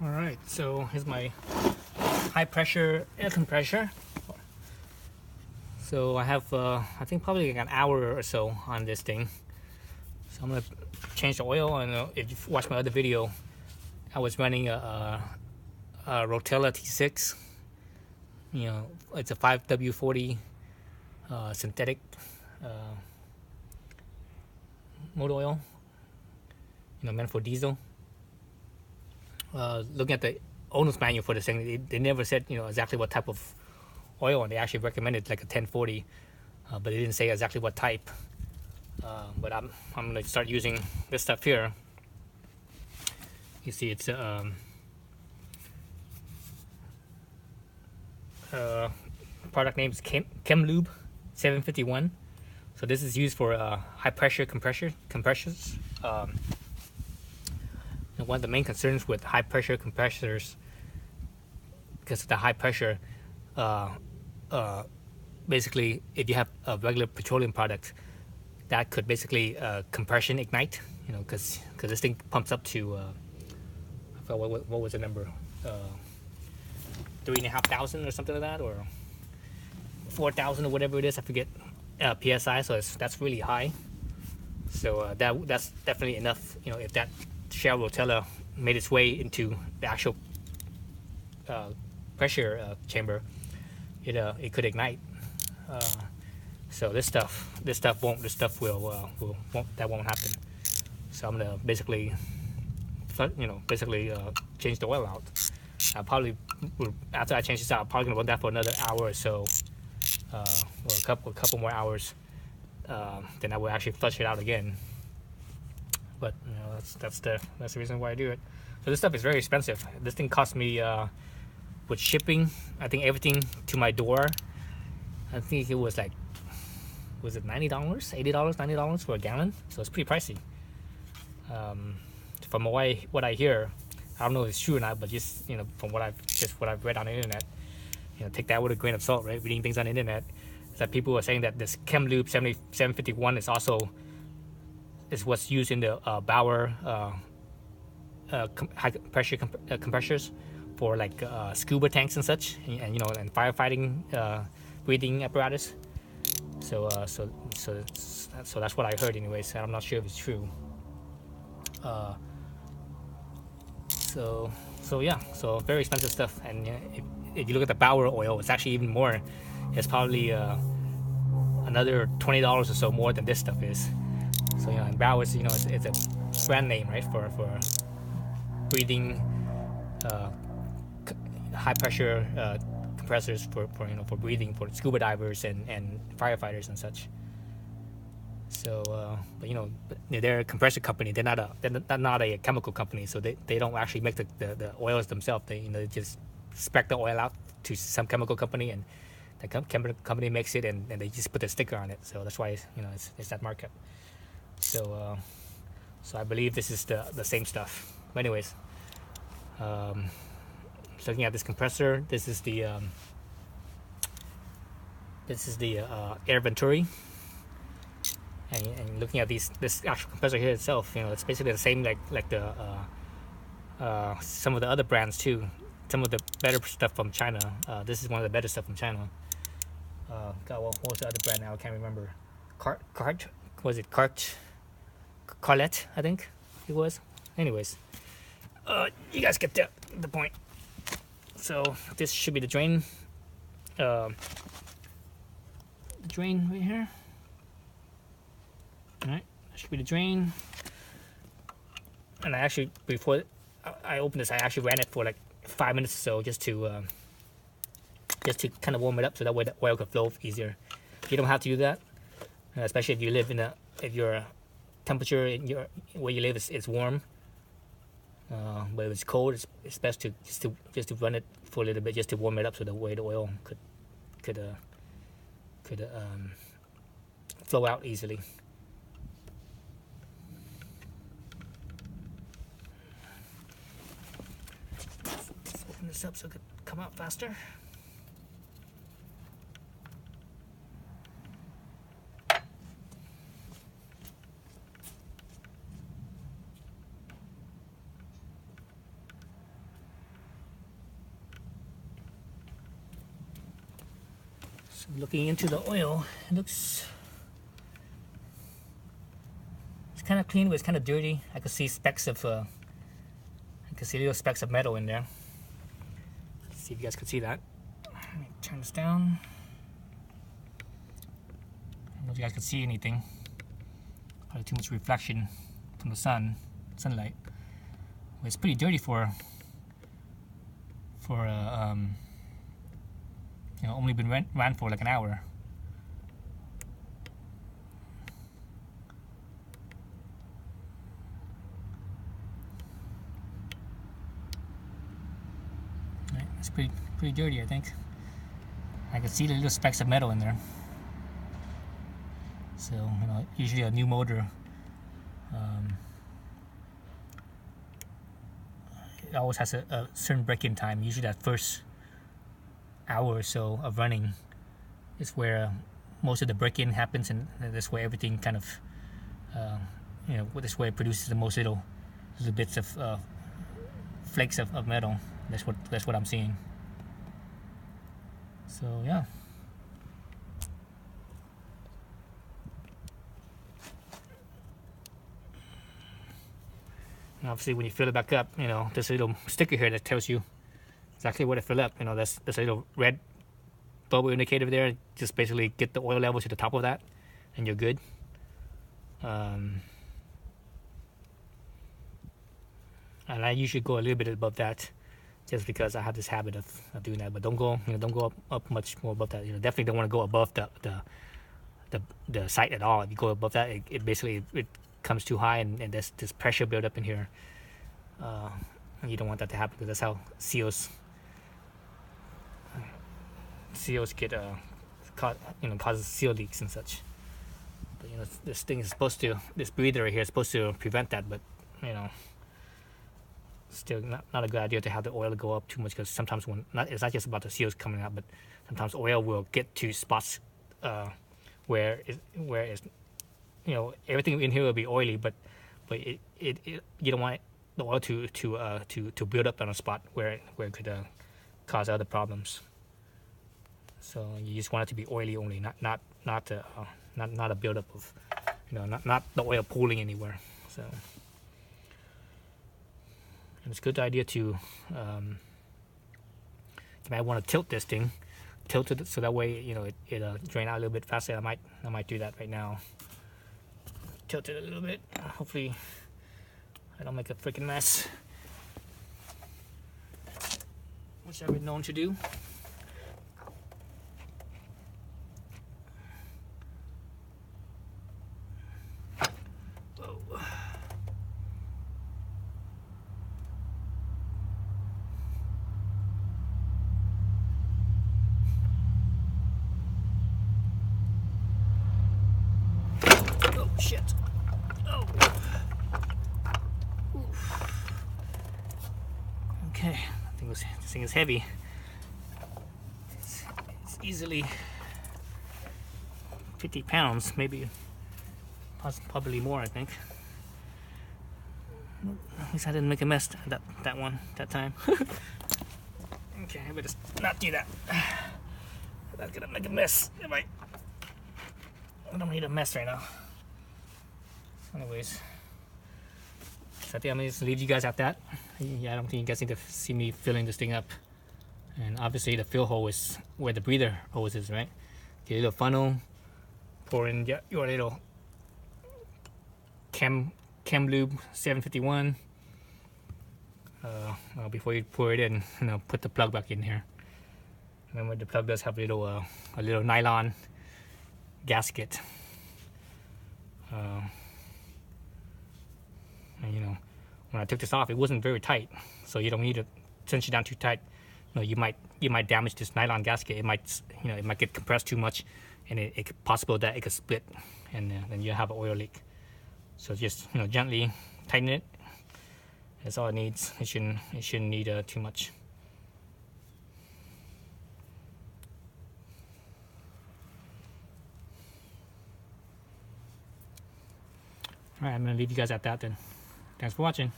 All right, so here's my high pressure air compressor. So I have, I think probably like an hour or so on this thing. So I'm gonna change the oil. And if you watch my other video, I was running a Rotella T6. You know, it's a 5W40 synthetic motor oil. You know, meant for diesel. Looking at the owner's manual for this thing, they never said exactly what type of oil, and they actually recommended like a 1040, but they didn't say exactly what type. But I'm gonna start using this stuff here. You see, it's product name is ChemLube 751. So this is used for high pressure compressors. And one of the main concerns with high pressure compressors, because of the high pressure, basically, if you have a regular petroleum product, that could basically compression ignite. You know, because this thing pumps up to I forgot what was the number, 3,500 or something like that, or 4,000 or whatever it is. I forget psi. So that's really high. So that's definitely enough. You know, if that Shell Rotella made its way into the actual pressure chamber, it could ignite. So this stuff won't. This stuff won't. That won't happen. So I'm gonna basically change the oil out. I probably after I change this out, I'm probably gonna run that for another hour or so, or a couple more hours. Then I will actually flush it out again. But that's the reason why I do it. So this stuff is very expensive. This thing cost me with shipping, I think everything to my door, I think it was like, was it $90, $80, $90 for a gallon? So it's pretty pricey. From what I hear, I don't know if it's true or not, but just from what I've read on the internet, take that with a grain of salt, right? Reading things on the internet, is that people are saying that this ChemLube 751 is what's used in the Bauer high pressure compressors for like scuba tanks and such, and firefighting breathing apparatus. So that's what I heard, anyways. I'm not sure if it's true. So very expensive stuff. And if you look at the Bauer oil, it's actually even more. It's probably another $20 or so more than this stuff is. So and Bauer's, it's a brand name, right, for breathing high pressure compressors for breathing for scuba divers and firefighters and such. So but they're a compressor company. They're not a chemical company, so they don't actually make the oils themselves. They just spec the oil out to some chemical company, and the chemical company makes it, and they just put a sticker on it. So that's why it's that markup. So I believe this is the same stuff. But anyways, looking at this compressor, this is the Air Venturi, and looking at this actual compressor here itself, it's basically the same like the some of the other brands too. Some of the better stuff from China. This is one of the better stuff from China. What was the other brand now? I can't remember. Carlet, I think it was. Anyways, you guys get the point. So this should be the drain. Drain right here. All right, that should be the drain. And I actually, before I opened this, I actually ran it for like 5 minutes or so, just to kind of warm it up, so that way the oil could flow easier. You don't have to do that, especially if you live if your temperature where you live is warm. But if it's cold, it's best to just to run it for a little bit, just to warm it up, so the way the oil could flow out easily. Let's open this up so it could come out faster. So looking into the oil, it looks, it's kind of clean, but it's kind of dirty. I could see specks of, I could see little specks of metal in there. Let's see if you guys can see that. Let me turn this down. I don't know if you guys can see anything. Probably too much reflection from the sunlight. But it's pretty dirty for you know, only been ran for like an hour. Right, it's pretty dirty, I think. I can see the little specks of metal in there. So, you know, usually a new motor, it always has a certain break-in time. Usually that first hour or so of running is where most of the break-in happens, and that's where everything kind of, you know, this way it produces the most little bits of flakes of metal. That's what I'm seeing. So yeah. And obviously, when you fill it back up, you know, there's a little sticker here that tells you exactly where to fill up. You know, there's a little red bubble indicator there. Just basically get the oil level to the top of that, and you're good. And I usually go a little bit above that, just because I have this habit of doing that. But don't go up much more above that. You know, definitely don't want to go above the sight at all. If you go above that, it basically comes too high, and there's this pressure build up in here. And you don't want that to happen, because that's how seals get caught, you know, causes seal leaks and such. But you know, this thing is supposed to, this breather right here is supposed to prevent that, but you know, still not a good idea to have the oil go up too much, because sometimes it's not just about the seals coming out, but sometimes oil will get to spots where it's, you know, everything in here will be oily, but you don't want the oil to build up on a spot where it could cause other problems. So you just want it to be oily only, not a buildup of, you know, not the oil pooling anywhere. So, and it's a good idea to you might want to tilt this thing, tilt it so that way, you know, it drain out a little bit faster. I might do that right now. Tilt it a little bit. Hopefully I don't make a freaking mess, which I've been known to do. Whoa. Oh shit. Oh. Oof. Okay, I think this thing is heavy. It's easily 50 pounds, maybe, probably more, I think. At least I didn't make a mess that time. Okay, I better not do that. That's gonna make a mess. I don't need a mess right now. Anyways, so I think I'm gonna just leave you guys at that. Yeah, I don't think you guys need to see me filling this thing up. And obviously the fill hole is where the breather hose is, right? Get a little funnel, pour in your little chem lube 751. Before you pour it in, you know, put the plug back in here. Remember, the plug does have a little nylon gasket. And you know, when I took this off, it wasn't very tight, so you don't need to cinch it down too tight. You know, you might damage this nylon gasket. It might, you know, it might get compressed too much, and it could possible that it could split, and then you have an oil leak. So just, you know, gently tighten it. That's all it needs. It shouldn't need too much. All right, I'm gonna leave you guys at that then. Thanks for watching.